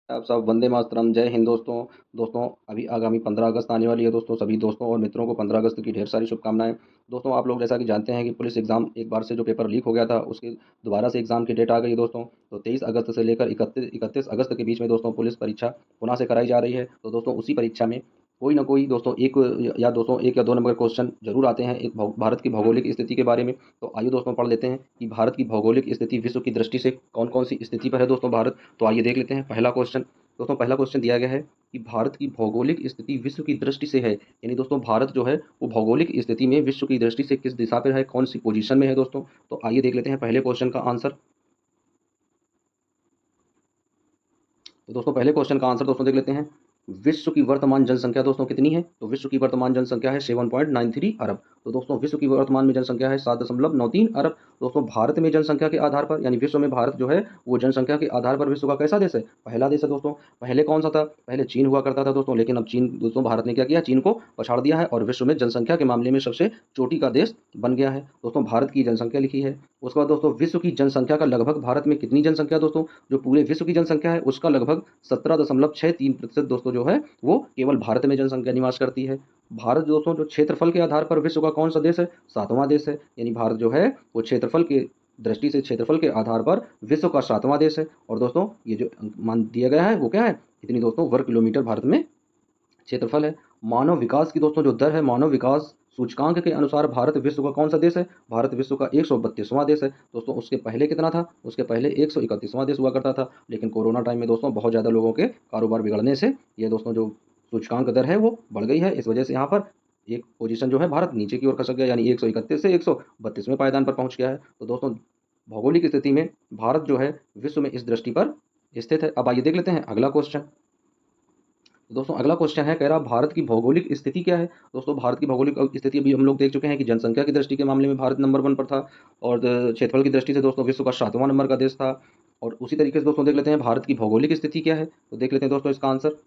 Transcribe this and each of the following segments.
आप सब वंदे मातरम, जय हिंद दोस्तों। दोस्तों अभी आगामी 15 अगस्त आने वाली है दोस्तों। सभी दोस्तों और मित्रों को 15 अगस्त की ढेर सारी शुभकामनाएं। दोस्तों आप लोग जैसा कि जानते हैं कि पुलिस एग्ज़ाम एक बार से जो पेपर लीक हो गया था उसकी दोबारा से एग्ज़ाम की डेट आ गई है दोस्तों। तो 23 अगस्त से लेकर 31 अगस्त के बीच में दोस्तों पुलिस परीक्षा पुनः से कराई जा रही है। तो दोस्तों उसी परीक्षा में कोई ना कोई दोस्तों एक या दो नंबर क्वेश्चन जरूर आते हैं एक भारत की भौगोलिक स्थिति के बारे में। तो आइए दोस्तों पढ़ लेते हैं कि भारत की भौगोलिक स्थिति विश्व की दृष्टि से कौन कौन सी स्थिति पर है दोस्तों भारत। तो आइए देख लेते हैं पहला क्वेश्चन। दोस्तों पहला क्वेश्चन दिया गया है कि भारत की भौगोलिक स्थिति विश्व की दृष्टि से है, यानी दोस्तों भारत जो है वो भौगोलिक स्थिति में विश्व की दृष्टि से किस दिशा पर है, कौन सी पोजीशन में है दोस्तों। तो आइए देख लेते हैं पहले क्वेश्चन का आंसर। तो दोस्तों पहले क्वेश्चन का आंसर दोस्तों देख लेते हैं। विश्व की वर्तमान जनसंख्या दोस्तों कितनी है? तो विश्व की वर्तमान जनसंख्या है 7.93 अरब। तो दोस्तों विश्व की वर्तमान में जनसंख्या है 7.93 अरब। दोस्तों भारत में जनसंख्या के आधार पर, यानी विश्व में भारत जो है वो जनसंख्या के आधार पर विश्व का कैसा देश है? पहला देश है दोस्तों। पहले कौन सा था? पहले चीन हुआ करता था दोस्तों, लेकिन अब चीन दोस्तों भारत ने क्या किया, चीन को पछाड़ दिया है और विश्व में जनसंख्या के मामले में सबसे चोटी का देश बन गया है। दोस्तों भारत की जनसंख्या लिखी है। उसके बाद दोस्तों विश्व की जनसंख्या का लगभग भारत में कितनी जनसंख्या दोस्तों? जो पूरे विश्व की जनसंख्या है उसका लगभग 17.63% दोस्तों जो है वो केवल भारत में जनसंख्या निवास करती है। भारत दोस्तों जो क्षेत्रफल के आधार पर विश्व का कौन सा देश है? सातवां देश है। यानी भारत जो है वो क्षेत्रफल के दृष्टि से, क्षेत्रफल के आधार पर विश्व का सातवां देश है। और दोस्तों ये जो मान दिया गया है वो क्या है, इतनी दोस्तों वर्ग किलोमीटर भारत में क्षेत्रफल है। मानव विकास की दोस्तों जो दर है, मानव विकास सूचकांक के अनुसार भारत विश्व का कौन सा देश है? भारत विश्व का 132वां देश है दोस्तों। उसके पहले कितना था? उसके पहले 131वां देश हुआ करता था, लेकिन कोरोना टाइम में दोस्तों बहुत ज़्यादा लोगों के कारोबार बिगड़ने से ये दोस्तों जो सूचकांक दर है वो बढ़ गई है। इस वजह से यहाँ पर एक पोजीशन जो है भारत नीचे की ओर खसक गया, यानी 131 से 132वें पायदान पर पहुंच गया है। तो दोस्तों भौगोलिक स्थिति में भारत जो है विश्व में इस दृष्टि पर स्थित है। अब आइए देख लेते हैं अगला क्वेश्चन। तो दोस्तों अगला क्वेश्चन है, कह रहा भारत की भौगोलिक स्थिति क्या है? दोस्तों भारत की भौगोलिक स्थिति अभी हम लोग देख चुके हैं कि जनसंख्या की दृष्टि के मामले में भारत नंबर 1 पर था और क्षेत्रफल की दृष्टि से दोस्तों विश्व का 7वां नंबर का देश था। और उसी तरीके से दोस्तों देख लेते हैं भारत की भौगोलिक स्थिति क्या है। तो देख लेते हैं दोस्तों इसका आंसर।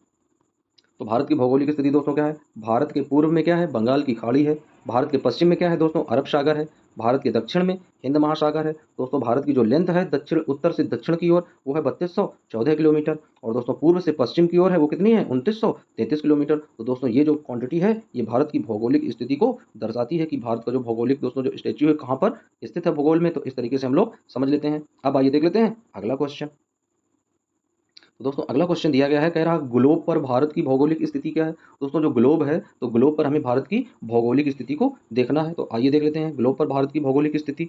तो भारत की भौगोलिक स्थिति दोस्तों क्या है? भारत के पूर्व में क्या है? बंगाल की खाड़ी है। भारत के पश्चिम में क्या है दोस्तों? अरब सागर है। भारत के दक्षिण में हिंद महासागर है। दोस्तों भारत की जो लेंथ है दक्षिण उत्तर से दक्षिण की ओर वो है 3214 किलोमीटर। और दोस्तों पूर्व से पश्चिम की ओर है वो कितनी है? 2933 किलोमीटर। तो दोस्तों ये जो क्वांटिटी है ये भारत की भौगोलिक स्थिति को दर्शाती है कि भारत का जो भौगोलिक दोस्तों जो स्टेच्यू है कहाँ पर स्थित है भूगोल में। तो इस तरीके से हम लोग समझ लेते हैं। अब आइए देख लेते हैं अगला क्वेश्चन। तो दोस्तों अगला क्वेश्चन दिया गया है, कह रहा ग्लोब पर भारत की भौगोलिक स्थिति क्या है? दोस्तों जो ग्लोब है तो ग्लोब पर हमें भारत की भौगोलिक स्थिति को देखना है। तो आइए देख लेते हैं ग्लोब पर भारत की भौगोलिक स्थिति।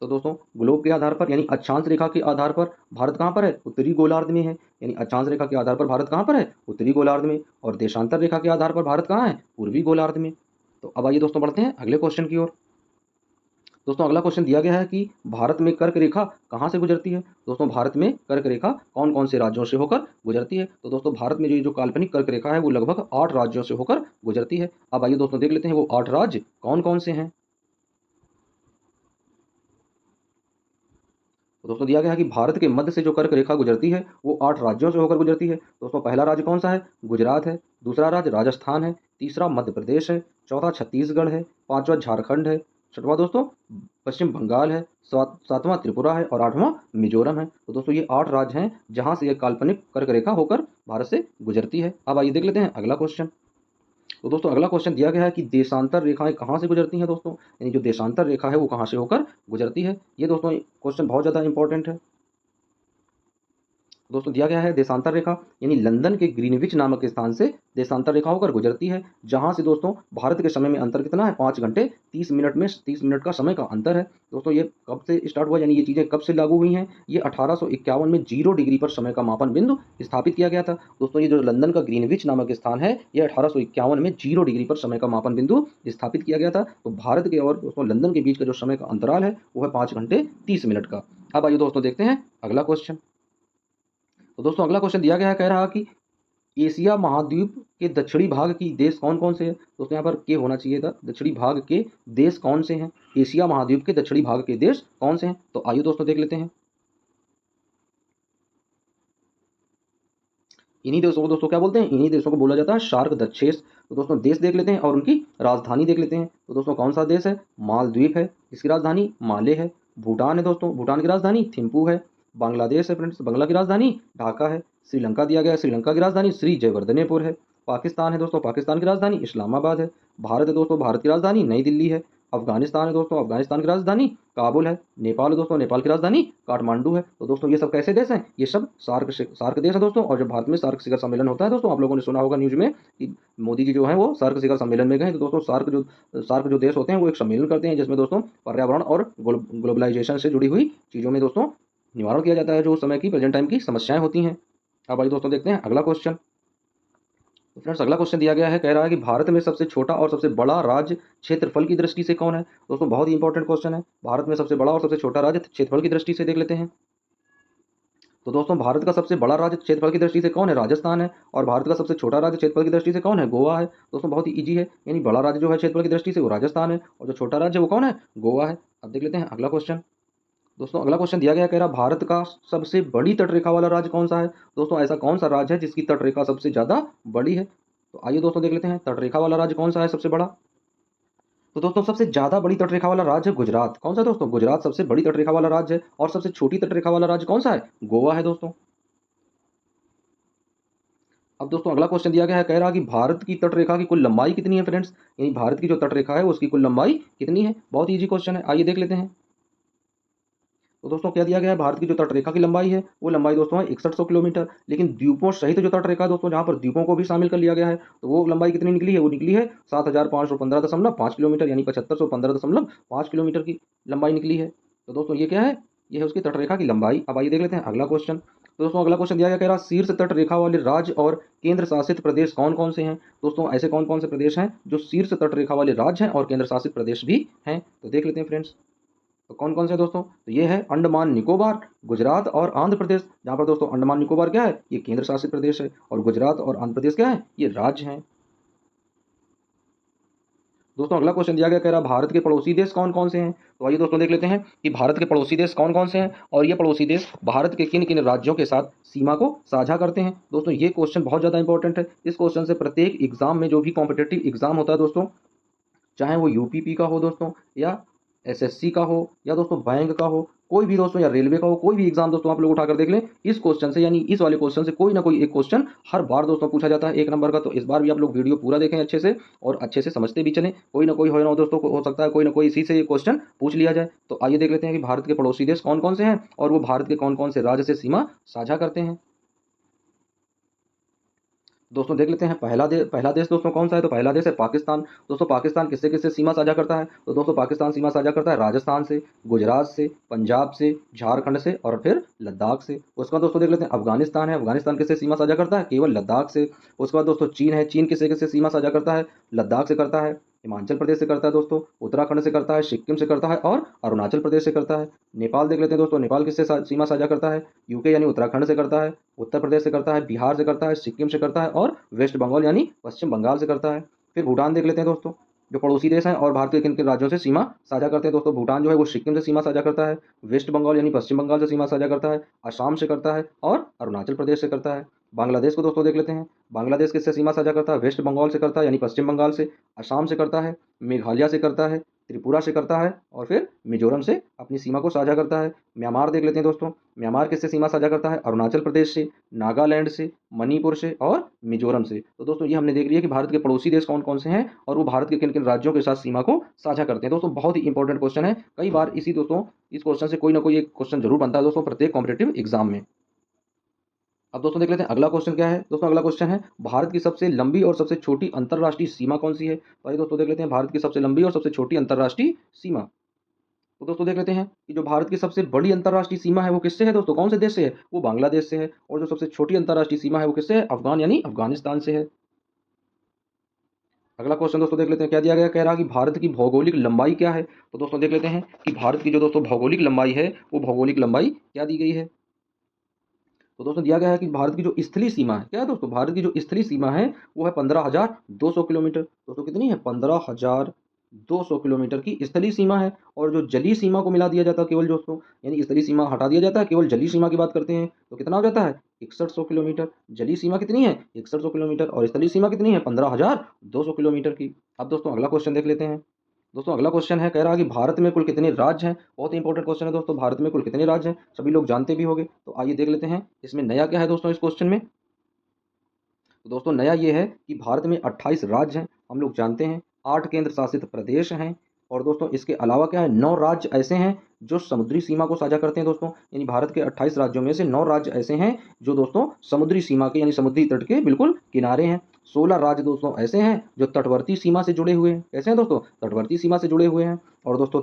तो दोस्तों ग्लोब के आधार पर, यानी अक्षांश रेखा के आधार पर भारत कहाँ पर है? उत्तरी गोलार्ध में है। यानी अक्षांश रेखा के आधार पर भारत कहाँ पर है? उत्तरी गोलार्ध में। और देशांतर रेखा के आधार पर भारत कहाँ है? पूर्वी गोलार्ध में। तो अब आइए दोस्तों बढ़ते हैं अगले क्वेश्चन की ओर। दोस्तों अगला क्वेश्चन दिया गया है कि भारत में कर्क रेखा कहाँ से गुजरती है? दोस्तों भारत में कर्क रेखा कौन कौन से राज्यों से होकर गुजरती है? तो दोस्तों भारत में जो काल्पनिक कर्क रेखा है वो लगभग 8 राज्यों से होकर गुजरती है। अब आइए दोस्तों देख लेते हैं वो 8 राज्य कौन कौन से हैं। तो दोस्तों दिया गया है कि भारत के मध्य से जो कर्क रेखा गुजरती है वो 8 राज्यों से होकर गुजरती है। दोस्तों पहला राज्य कौन सा है? गुजरात है। दूसरा राज्य राजस्थान है। तीसरा मध्य प्रदेश है। चौथा छत्तीसगढ़ है। पांचवा झारखंड है। छठवां दोस्तों पश्चिम बंगाल है। सातवां त्रिपुरा है और आठवां मिजोरम है। तो दोस्तों ये 8 राज्य हैं जहां से ये काल्पनिक कर्क रेखा होकर भारत से गुजरती है। अब आइए देख लेते हैं अगला क्वेश्चन। तो दोस्तों अगला क्वेश्चन दिया गया है कि देशांतर रेखाएं कहाँ से गुजरती हैं दोस्तों, यानी जो देशांतर रेखा है वो कहाँ से होकर गुजरती है। ये दोस्तों क्वेश्चन बहुत ज़्यादा इंपॉर्टेंट है। दोस्तों दिया गया है देशांतर रेखा यानी लंदन के ग्रीनविच नामक स्थान से देशांतर रेखा होकर गुजरती है, जहां से दोस्तों भारत के समय में अंतर कितना है? 5 घंटे 30 मिनट में 30 मिनट का समय का अंतर है। दोस्तों ये कब से स्टार्ट हुआ, यानी ये चीज़ें कब से लागू हुई हैं? ये 1851 में 0 डिग्री पर समय का मापन बिंदु स्थापित किया गया था। दोस्तों ये जो लंदन का ग्रीनविच नामक स्थान है ये 1851 में 0 डिग्री पर समय का मापन बिंदु स्थापित किया गया था। तो भारत के और दोस्तों लंदन के बीच का जो समय का अंतराल है वो है 5 घंटे 30 मिनट का। अब आइए दोस्तों देखते हैं अगला क्वेश्चन। तो दोस्तों अगला क्वेश्चन दिया गया है, कह रहा कि एशिया महाद्वीप के दक्षिणी भाग की देश कौन कौन से हैं? दोस्तों यहाँ पर के होना चाहिए था, दक्षिणी भाग के देश कौन से हैं? एशिया महाद्वीप के दक्षिणी भाग के देश कौन से हैं? तो आइए दोस्तों देख लेते हैं। इन्हीं देशों को दोस्तों क्या बोलते हैं? इन्हीं देशों को बोला जाता है शार्क दक्षेश। तो दोस्तों देश देख लेते हैं और उनकी राजधानी देख लेते हैं। तो दोस्तों कौन सा देश है? मालद्वीप है। इसकी राजधानी माले है। भूटान है दोस्तों, भूटान की राजधानी थिम्पू है। बांग्लादेश है फ्रेंड्स, बांग्ला की राजधानी ढाका है। श्रीलंका दिया गया है, श्रीलंका की राजधानी श्री जयवर्धनेपुर है। पाकिस्तान है दोस्तों, पाकिस्तान की राजधानी इस्लामाबाद है। भारत है दोस्तों, भारत की राजधानी नई दिल्ली है। अफगानिस्तान है दोस्तों, अफगानिस्तान की राजधानी काबुल है। नेपाल है दोस्तों, नेपाल की राजधानी काठमांडू है। तो दोस्तों ये सब कैसे देश हैं? ये सब सार्क देश है दोस्तों। और जब भारत में सार्क शिखर सम्मेलन होता है दोस्तों, आप लोगों ने सुना होगा न्यूज में कि मोदी जी जो है वो सार्क शिखर सम्मेलन में गए। तो दोस्तों सार्क जो देश होते हैं वो एक सम्मेलन करते हैं जिसमें दोस्तों पर्यावरण और ग्लोबलाइजेशन से जुड़ी हुई चीज़ों में दोस्तों निवारण किया जाता है, जो उस समय की प्रेजेंट टाइम की समस्याएं होती हैं। अब आइए दोस्तों देखते हैं अगला क्वेश्चन। तो फ्रेंड्स अगला क्वेश्चन दिया गया है, कह रहा है कि भारत में सबसे छोटा और सबसे बड़ा राज्य क्षेत्रफल की दृष्टि से कौन है? दोस्तों बहुत ही इंपॉर्टेंट क्वेश्चन है। भारत में सबसे बड़ा और सबसे छोटा राज्य क्षेत्रफल की दृष्टि से देख लेते हैं। तो दोस्तों भारत का सबसे बड़ा राज्य क्षेत्रफल की दृष्टि से कौन है? राजस्थान है। और भारत का सबसे छोटा राज्य क्षेत्रफल की दृष्टि से कौन है? गोवा है। दोस्तों बहुत ही ईजी है, यानी बड़ा राज्य जो है क्षेत्रफल की दृष्टि से वो राजस्थान है, और जो छोटा राज्य वो कौन है? गोवा है। अब देख लेते हैं अगला क्वेश्चन। दोस्तों अगला क्वेश्चन दिया गया, कह रहा भारत का सबसे बड़ी तटरेखा वाला राज्य कौन सा है? दोस्तों ऐसा कौन सा राज्य है जिसकी तटरेखा सबसे ज़्यादा बड़ी है? तो आइए दोस्तों देख लेते हैं तटरेखा वाला राज्य कौन सा है सबसे बड़ा। तो दोस्तों सबसे ज़्यादा बड़ी तटरेखा वाला राज्य है गुजरात। कौन सा दोस्तों? गुजरात सबसे बड़ी तटरेखा वाला राज्य है। और सबसे छोटी तटरेखा वाला राज्य कौन सा है? गोवा है दोस्तों। अब दोस्तों अगला क्वेश्चन दिया गया है, कह रहा कि भारत की तटरेखा की कुल लंबाई कितनी है फ्रेंड्स? यानी भारत की जो तटरेखा है उसकी कुल लंबाई कितनी है? बहुत ईजी क्वेश्चन है, आइए देख लेते हैं। तो दोस्तों क्या दिया गया है, भारत की जो तटरेखा की लंबाई है वो लंबाई दोस्तों है 6100 किलोमीटर। लेकिन द्वीपों सहित जो तटरेखा है दोस्तों, जहाँ पर द्वीपों को भी शामिल कर लिया गया है, तो वो लंबाई कितनी निकली है? वो निकली है 7515.5 किलोमीटर, यानी 7515.5 किलोमीटर की लंबाई निकली है। तो दोस्तों ये क्या है? ये है उसकी तटरेखा की लंबाई। अब आइए देख लेते हैं अगला क्वेश्चन। तो दोस्तों अगला क्वेश्चन दिया गया, कह रहा शीर्ष तटरेखा वाले राज्य और केंद्र शासित प्रदेश कौन कौन से हैं? दोस्तों ऐसे कौन कौन से प्रदेश हैं जो शीर्ष तटरेखा वाले राज्य हैं और केंद्र शासित प्रदेश भी हैं? तो देख लेते हैं फ्रेंड्स। तो कौन कौन से दोस्तों? तो ये है अंडमान निकोबार, गुजरात और आंध्र प्रदेश। जहाँ पर दोस्तों अंडमान निकोबार क्या है? ये केंद्र शासित प्रदेश है, और गुजरात और आंध्र प्रदेश क्या है? ये राज्य हैं। दोस्तों अगला क्वेश्चन दिया गया, कह रहा भारत के पड़ोसी देश कौन कौन से हैं? तो आइए दोस्तों देख लेते हैं कि भारत के पड़ोसी देश कौन कौन से हैं, और ये पड़ोसी देश भारत के किन किन राज्यों के साथ सीमा को साझा करते हैं। दोस्तों ये क्वेश्चन बहुत ज़्यादा इंपॉर्टेंट है। इस क्वेश्चन से प्रत्येक एग्जाम में, जो भी कॉम्पिटेटिव एग्जाम होता है दोस्तों, चाहे वो यूपीपी का हो दोस्तों, या एसएससी का हो, या दोस्तों बैंक का हो, कोई भी दोस्तों, या रेलवे का हो, कोई भी एग्जाम दोस्तों आप लोग उठाकर देख लें, इस क्वेश्चन से, यानी इस वाले क्वेश्चन से कोई ना कोई एक क्वेश्चन हर बार दोस्तों पूछा जाता है 1 नंबर का। तो इस बार भी आप लोग वीडियो पूरा देखें अच्छे से, और अच्छे से समझते भी चलें। कोई ना कोई हो ना दोस्तों, हो सकता है कोई ना कोई इसी से ये क्वेश्चन पूछ लिया जाए। तो आइए देख लेते हैं कि भारत के पड़ोसी देश कौन कौन से हैं, और वो भारत के कौन कौन से राज्य से सीमा साझा करते हैं। दोस्तों देख लेते हैं पहला देश दोस्तों कौन सा है? तो पहला देश है पाकिस्तान। दोस्तों पाकिस्तान किससे किससे सीमा साझा करता है? तो दोस्तों पाकिस्तान सीमा साझा करता है राजस्थान से, गुजरात से, पंजाब से, झारखंड से, और फिर लद्दाख से। उसके बाद दोस्तों देख लेते हैं अफगानिस्तान है। अफगानिस्तान किससे सीमा साझा करता है? केवल लद्दाख से। उसके बाद दोस्तों चीन है। चीन किससे किससे सीमा साझा करता है? लद्दाख से करता है, हिमाचल प्रदेश से करता है दोस्तों, उत्तराखंड से करता है, सिक्किम से करता है, और अरुणाचल प्रदेश से करता है। नेपाल देख लेते हैं दोस्तों, नेपाल किससे सीमा साझा करता है? यूके यानी उत्तराखंड से करता है, उत्तर प्रदेश से करता है, बिहार से करता है, सिक्किम से करता है, और वेस्ट बंगाल यानी पश्चिम बंगाल से करता है। फिर भूटान देख लेते हैं दोस्तों, जो पड़ोसी देश हैं और भारत के किन किन राज्यों से सीमा साझा करते हैं। दोस्तों भूटान जो है वो सिक्किम से सीमा साझा करता है, वेस्ट बंगाल यानी पश्चिम बंगाल से सीमा साझा करता है, असम से करता है, और अरुणाचल प्रदेश से करता है। बांग्लादेश को दोस्तों देख लेते हैं, बांग्लादेश किससे सीमा साझा करता है? वेस्ट बंगाल से करता है यानी पश्चिम बंगाल से, असम से करता है, मेघालय से करता है, त्रिपुरा से करता है, और फिर मिजोरम से अपनी सीमा को साझा करता है। म्यांमार देख लेते हैं दोस्तों, म्यांमार किससे सीमा साझा करता है? अरुणाचल प्रदेश से, नागालैंड से, मणिपुर से, और मिजोरम से। तो दोस्तों ये हमने देख लिया कि भारत के पड़ोसी देश कौन कौन से हैं, और वो भारत के किन किन राज्यों के साथ सीमा को साझा करते हैं। दोस्तों बहुत ही इंपॉर्टेंट क्वेश्चन है। कई बार इस क्वेश्चन से कोई ना कोई एक क्वेश्चन जरूर बनता है दोस्तों प्रत्येक कॉम्पिटेटिव एग्जाम में। अब दोस्तों देख लेते हैं अगला क्वेश्चन क्या है। दोस्तों अगला क्वेश्चन है, भारत की सबसे लंबी और सबसे छोटी अंतर्राष्ट्रीय सीमा कौन सी है? तो आइए दोस्तों देख लेते हैं भारत की सबसे लंबी और सबसे छोटी अंतर्राष्ट्रीय सीमा। तो दोस्तों देख लेते हैं कि जो भारत की सबसे बड़ी अंतर्राष्ट्रीय सीमा है वो किससे है दोस्तों? कौन से देश से है? वो बांग्लादेश से है। और जो सबसे छोटी अंतर्राष्ट्रीय सीमा है वो किससे है? अफगान यानी अफगानिस्तान से है। अगला क्वेश्चन दोस्तों देख लेते हैं, क्या दिया गया, कह रहा कि भारत की भौगोलिक लंबाई क्या है? तो दोस्तों देख लेते हैं कि भारत की जो दोस्तों भौगोलिक लंबाई है वो भौगोलिक लंबाई क्या दी गई है। तो दोस्तों दिया गया है कि भारत की जो स्थलीय सीमा है, क्या है दोस्तों? भारत की जो स्थलीय सीमा है वो है 15,200 किलोमीटर। दोस्तों कितनी है? 15,200 किलोमीटर की स्थलीय सीमा है। और जो जलीय सीमा को मिला दिया जाता है केवल दोस्तों, यानी स्थलीय सीमा हटा दिया जाता है, केवल जलीय सीमा की बात करते हैं, तो कितना हो जाता है? 6100 किलोमीटर। जलीय सीमा कितनी है? 6100 किलोमीटर। और स्थलीय सीमा कितनी है? 15,200 किलोमीटर की। अब दोस्तों अगला क्वेश्चन देख लेते हैं। दोस्तों अगला क्वेश्चन है, कह रहा है कि भारत में कुल कितने राज्य हैं। बहुत ही इंपॉर्टेंट क्वेश्चन है दोस्तों, भारत में कुल कितने राज्य हैं, सभी लोग जानते भी होंगे। तो आइए देख लेते हैं इसमें नया क्या है दोस्तों इस क्वेश्चन में। तो दोस्तों नया ये है कि भारत में 28 राज्य हैं, हम लोग जानते हैं। 8 केंद्र शासित प्रदेश हैं, और दोस्तों इसके अलावा क्या है, 9 राज्य ऐसे हैं जो समुद्री सीमा को साझा करते हैं दोस्तों। यानी भारत के 28 राज्यों में से 9 राज्य ऐसे हैं जो दोस्तों समुद्री सीमा के यानी समुद्री तट के बिल्कुल किनारे हैं। 16 राज्य दोस्तों ऐसे हैं जो तटवर्ती सीमा से जुड़े हुए हैं। कैसे हैं दोस्तों, तटवर्ती सीमा से जुड़े हुए हैं। और दोस्तों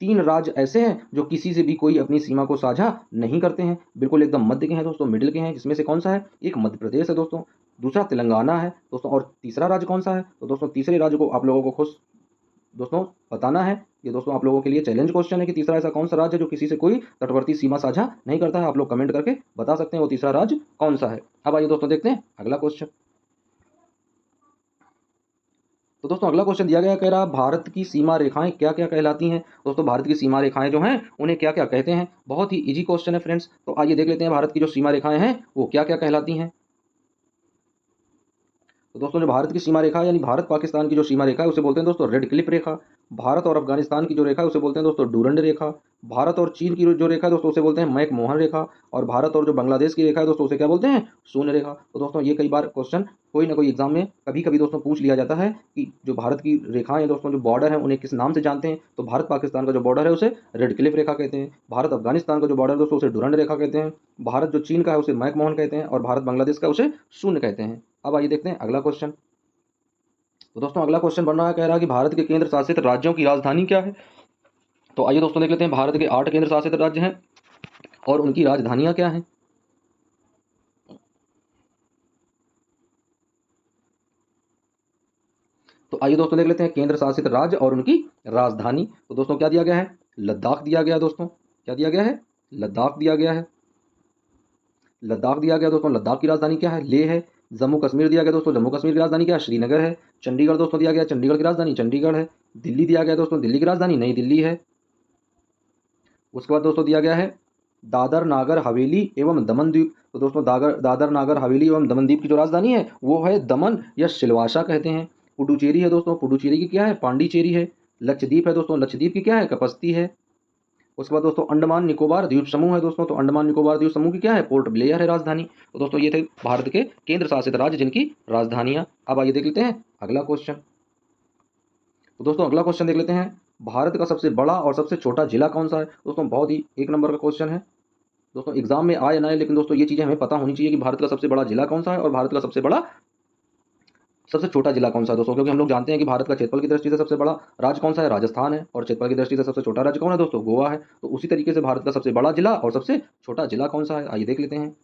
3 राज्य ऐसे हैं जो किसी से भी कोई अपनी सीमा को साझा नहीं करते हैं, बिल्कुल एकदम मध्य के हैं दोस्तों, मिडिल के हैं। जिसमें से कौन सा है, एक मध्य प्रदेश है दोस्तों, दूसरा तेलंगाना है दोस्तों, और तीसरा राज्य कौन सा है। तो दोस्तों तीसरे राज्य को आप लोगों को खुद दोस्तों बताना है। ये दोस्तों आप लोगों के लिए चैलेंज क्वेश्चन है कि तीसरा ऐसा कौन सा राज्य है जो किसी से कोई तटवर्ती सीमा साझा नहीं करता है। आप लोग कमेंट करके बता सकते हैं वो तीसरा राज्य कौन सा है। अब आइए दोस्तों देखते हैं अगला क्वेश्चन। तो दोस्तों अगला क्वेश्चन दिया गया, कह रहा भारत की सीमा रेखाएं क्या क्या कहलाती हैं। दोस्तों भारत की सीमा रेखाएं जो हैं उन्हें क्या क्या कहते हैं। बहुत ही इजी क्वेश्चन है फ्रेंड्स। तो आइए देख लेते हैं भारत की जो सीमा रेखाएं हैं वो क्या क्या कहलाती हैं। तो दोस्तों जो भारत की सीमा रेखा है यानी भारत पाकिस्तान की जो सीमा रेखा है उसे बोलते हैं दोस्तों रेड क्लिफ रेखा। भारत और अफगानिस्तान की जो रेखा है उसे बोलते हैं दोस्तों डूरंड रेखा। भारत और चीन की जो रेखा है दोस्तों उसे बोलते हैं मैकमोहन रेखा। और भारत और जो बांग्लादेश की रेखा है दोस्तों उसे क्या बोलते हैं, शून्य रेखा। तो दोस्तों ये कई बार क्वेश्चन कोई ना कोई एग्जाम में कभी कभी दोस्तों पूछ लिया जाता है कि जो भारत की रेखाएं हैं दोस्तों, जो बॉर्डर है उन्हें किस नाम से जानते हैं। तो भारत पाकिस्तान का जो बॉर्डर है उसे रेड क्लिफ रेखा कहते हैं। भारत अफगानिस्तान का जो बॉर्डर है दोस्तों उसे डूरंड रेखा कहते हैं। भारत जो चीन का है उसे मैकमोहन कहते हैं, और भारत बांग्लादेश का उसे शून्य कहते हैं। अब आइए देखते हैं अगला क्वेश्चन। तो दोस्तों अगला क्वेश्चन बन रहा है, कह रहा है कि भारत के केंद्र शासित राज्यों की राजधानी क्या है। तो आइए दोस्तों देख लेते हैं भारत के 8 केंद्र शासित राज्य हैं और उनकी राजधानियां क्या हैं। तो आइए दोस्तों देख लेते हैं केंद्र शासित राज्य और उनकी राजधानी। तो दोस्तों क्या दिया गया है, लद्दाख दिया गया है दोस्तों। क्या दिया गया है, लद्दाख दिया गया है। लद्दाख दिया गया दोस्तों, लद्दाख की राजधानी क्या है, लेह है। जम्मू कश्मीर दिया गया दोस्तों, जम्मू कश्मीर की राजधानी क्या है, श्रीनगर है। चंडीगढ़ दोस्तों दिया गया, चंडीगढ़ की राजधानी चंडीगढ़ है। दिल्ली दिया गया दोस्तों, दिल्ली की राजधानी नई दिल्ली है। उसके बाद दोस्तों दिया गया है दादर नागर हवेली एवं दमन द्वीप। तो दोस्तों दादर नागर हवेली एवं दमन द्वीप की जो राजधानी है वो है दमन या सिलवासा कहते हैं। पुडुचेरी है दोस्तों, पुडुचेरी की क्या है, पांडिचेरी है। लक्षद्वीप है दोस्तों, लक्षद्वीप की क्या है, कपस्ती है। उसके बाद दोस्तों अंडमान निकोबार द्वीप समूह है दोस्तों, तो अंडमान निकोबार द्वीप समूह की क्या है, पोर्ट ब्लेयर है राजधानी। तो दोस्तों ये थे भारत के केंद्र शासित राज्य जिनकी राजधानियां। अब आइए देख लेते हैं अगला क्वेश्चन। तो दोस्तों अगला क्वेश्चन देख लेते हैं, भारत का सबसे बड़ा और सबसे छोटा जिला कौन सा है। दोस्तों बहुत ही एक नंबर का क्वेश्चन है दोस्तों, एग्जाम में आए ना आए लेकिन दोस्तों ये चीजें हमें पता होनी चाहिए कि भारत का सबसे बड़ा जिला कौन सा है और भारत का सबसे छोटा जिला कौन सा है दोस्तों। क्योंकि हम लोग जानते हैं कि भारत का क्षेत्रफल की दृष्टि से सबसे बड़ा राज्य कौन सा है, राजस्थान है। और क्षेत्रफल की दृष्टि से सबसे छोटा राज्य कौन है दोस्तों, गोवा है। तो उसी तरीके से भारत का सबसे बड़ा जिला और सबसे छोटा जिला कौन सा है, आइए देख लेते हैं।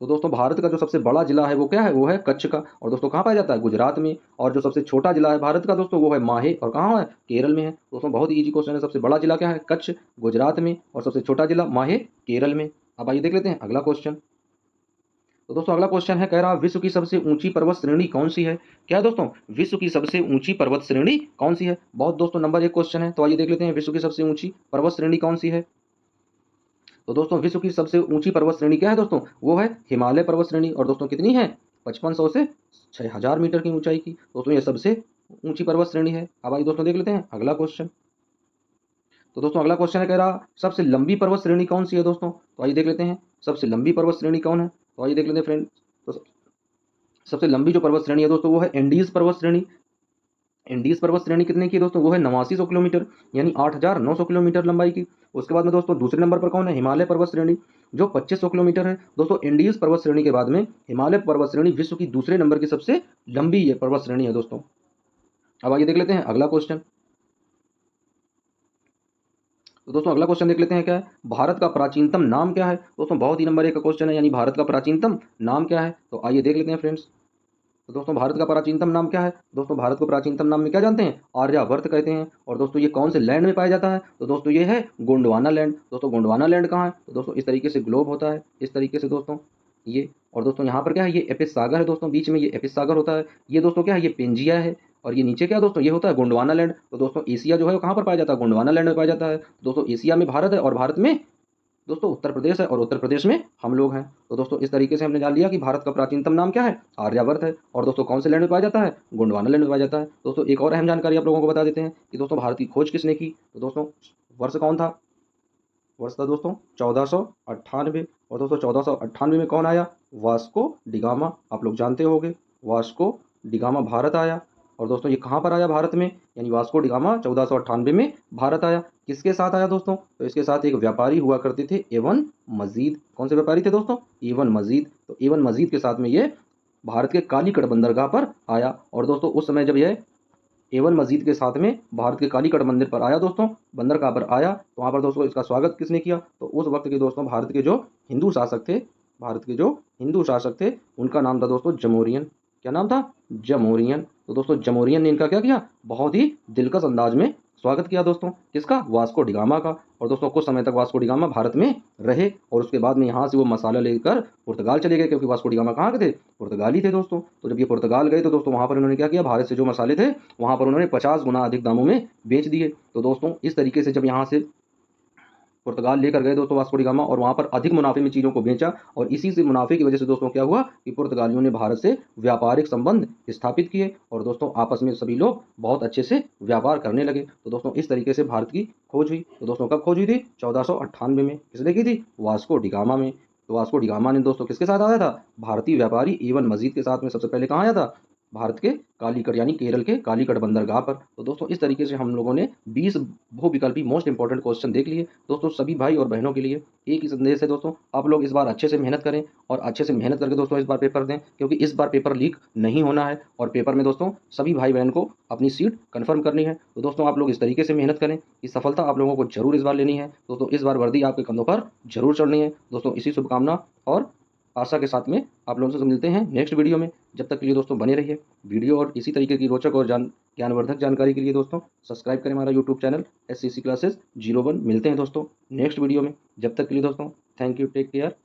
तो दोस्तों भारत का जो सबसे बड़ा जिला है वो क्या है, वो है कच्छ का। और दोस्तों कहाँ पाया जाता है, गुजरात में। और जो सबसे छोटा जिला है भारत का दोस्तों वो है माहे, और कहाँ है, केरल में है। दोस्तों बहुत ही ईजी क्वेश्चन है, सबसे बड़ा जिला क्या है, कच्छ गुजरात में, और सबसे छोटा जिला माहे केरल में। अब आइए देख लेते हैं अगला क्वेश्चन। तो दोस्तों अगला क्वेश्चन है, कह रहा विश्व की सबसे ऊंची पर्वत श्रेणी कौन सी है। क्या है दोस्तों, विश्व की सबसे ऊंची पर्वत श्रेणी कौन सी है। बहुत दोस्तों नंबर 1 क्वेश्चन है। तो आइए देख लेते हैं विश्व की सबसे ऊंची पर्वत श्रेणी कौन सी है। तो दोस्तों विश्व की सबसे ऊंची पर्वत श्रेणी क्या है दोस्तों, वो है हिमालय पर्वत श्रेणी। और दोस्तों कितनी है, 5500 से 6000 मीटर की ऊंचाई की। दोस्तों ये सबसे ऊंची पर्वत श्रेणी है। अब आइए दोस्तों देख लेते हैं अगला क्वेश्चन। तो दोस्तों अगला क्वेश्चन है, कह रहा सबसे लंबी पर्वत श्रेणी कौन सी है दोस्तों। तो आइए देख लेते हैं सबसे लंबी पर्वत श्रेणी कौन है। तो आइए देख लेते हैं फ्रेंड। तो सबसे लंबी जो पर्वत श्रेणी है दोस्तों वो है एंडीज पर्वत श्रेणी। एंडीज पर्वत श्रेणी कितने की है दोस्तों, वो है 8900 किलोमीटर, यानी 8900 किलोमीटर लंबाई की। उसके बाद में दोस्तों दूसरे नंबर पर कौन है, हिमालय पर्वत श्रेणी जो 2500 किलोमीटर है। दोस्तों एंडीज पर्वत श्रेणी के बाद में हिमालय पर्वत श्रेणी विश्व की दूसरे नंबर की सबसे लंबी ये पर्वत श्रेणी है दोस्तों। अब आइए देख लेते हैं अगला क्वेश्चन। तो दोस्तों अगला क्वेश्चन देख लेते हैं, क्या है, भारत का प्राचीनतम नाम क्या है। दोस्तों बहुत ही नंबर 1 का क्वेश्चन है, यानी भारत का प्राचीनतम नाम क्या है। तो आइए देख लेते हैं फ्रेंड्स। तो दोस्तों भारत का प्राचीनतम नाम क्या है। दोस्तों भारत को प्राचीनतम नाम में क्या जानते हैं, आर्यावर्त कहते हैं। और दोस्तों ये कौन से लैंड में पाया जाता है, तो दोस्तों ये है गोंडवाना लैंड। दोस्तों गोंडवाना लैंड कहाँ है, तो दोस्तों इस तरीके से ग्लोब होता है, इस तरीके से दोस्तों ये। और दोस्तों यहाँ पर क्या है, ये एपिस सागर है दोस्तों, बीच में ये एपिस सागर होता है। ये दोस्तों क्या है, ये पेंजिया है। और ये नीचे क्या है दोस्तों, ये होता है गोंडवाना लैंड। तो दोस्तों एशिया जो है वो कहाँ पर पाया जाता है, गोंडवाना लैंड में पाया जाता है। दोस्तों एशिया में भारत है, और भारत में दोस्तों उत्तर प्रदेश है और उत्तर प्रदेश में हम लोग हैं। तो दोस्तों इस तरीके से हमने जान लिया कि भारत का प्राचीनतम नाम क्या है, आर्यावर्त है। और दोस्तों कौन से लैंड में पाया जाता है, गोंडवाना लैंड में पाया जाता है। दोस्तों एक और अहम जानकारी आप लोगों को बता देते हैं कि दोस्तों भारत की खोज किसने की। तो दोस्तों वर्ष कौन था, वर्ष था दोस्तों 1498। और दोस्तों 1498 में कौन आया, वास्को डिगामा। आप लोग जानते होंगे वास्को डिगामा भारत आया। और दोस्तों ये कहाँ पर आया, भारत में, यानी वास्को डिगामा 1498 में भारत आया। किसके साथ आया दोस्तों, तो इसके साथ एक व्यापारी हुआ करते थे, एवन मजीद। कौन से व्यापारी थे दोस्तों, एवन मजीद। तो एवन मजीद के साथ में ये भारत के कालीकट बंदरगाह पर आया। और दोस्तों उस समय जब यह एवन मस्जिद के साथ में भारत के कालीकट मंदिर पर आया दोस्तों, बंदरगाह पर आया, तो वहाँ पर दोस्तों इसका स्वागत किसने किया, तो उस वक्त के दोस्तों भारत के जो हिंदू शासक थे, भारत के जो हिंदू शासक थे उनका नाम था दोस्तों जमोरियन। क्या नाम था, जमोरियन। तो दोस्तों जमोरियन ने इनका क्या किया, बहुत ही दिलकश अंदाज में स्वागत किया दोस्तों, किसका, वास्को डिगामा का। और दोस्तों कुछ समय तक वास्को डिगामा भारत में रहे और उसके बाद में यहाँ से वो मसाला लेकर पुर्तगाल चले गए, क्योंकि वास्को डिगामा कहाँ के थे, पुर्तगाली थे दोस्तों। तो जब ये पुर्तगाल गए तो दोस्तों वहाँ पर उन्होंने क्या किया, भारत से जो मसाले थे वहाँ पर उन्होंने 50 गुना अधिक दामों में बेच दिए। तो दोस्तों इस तरीके से जब यहाँ से पुर्तगाल लेकर गए दोस्तों वास्को डी गामा और वहाँ पर अधिक मुनाफे में चीज़ों को बेचा, और इसी से मुनाफे की वजह से दोस्तों क्या हुआ कि पुर्तगालियों ने भारत से व्यापारिक संबंध स्थापित किए और दोस्तों आपस में सभी लोग बहुत अच्छे से व्यापार करने लगे। तो दोस्तों इस तरीके से भारत की खोज हुई। तो दोस्तों कब खोज हुई थी, 1498 में। किसने की थी, वास्को डी गामा में। तो वास्को डी गामा ने दोस्तों किसके साथ आया था, भारतीय व्यापारी एवन मजीद के साथ में सबसे पहले कहाँ आया था, भारत के कालीकट यानी केरल के कालीकट बंदरगाह पर। तो दोस्तों इस तरीके से हम लोगों ने 20 बहुविकल्पी मोस्ट इंपॉर्टेंट क्वेश्चन देख लिए। दोस्तों सभी भाई और बहनों के लिए एक ही संदेश है दोस्तों, आप लोग इस बार अच्छे से मेहनत करें और अच्छे से मेहनत करके दोस्तों इस बार पेपर दें, क्योंकि इस बार पेपर लीक नहीं होना है और पेपर में दोस्तों सभी भाई बहन को अपनी सीट कन्फर्म करनी है। तो दोस्तों आप लोग इस तरीके से मेहनत करें कि सफलता आप लोगों को जरूर इस बार लेनी है दोस्तों, इस बार वर्दी आपके कंधों पर जरूर चढ़नी है दोस्तों। इसी शुभकामना और आशा के साथ में आप लोगों से मिलते हैं नेक्स्ट वीडियो में। जब तक के लिए दोस्तों बने रहिए वीडियो और इसी तरीके की रोचक और ज्ञानवर्धक जानकारी के लिए दोस्तों सब्सक्राइब करें हमारा यूट्यूब चैनल SCC क्लासेस 01। मिलते हैं दोस्तों नेक्स्ट वीडियो में, जब तक के लिए दोस्तों थैंक यू, टेक केयर।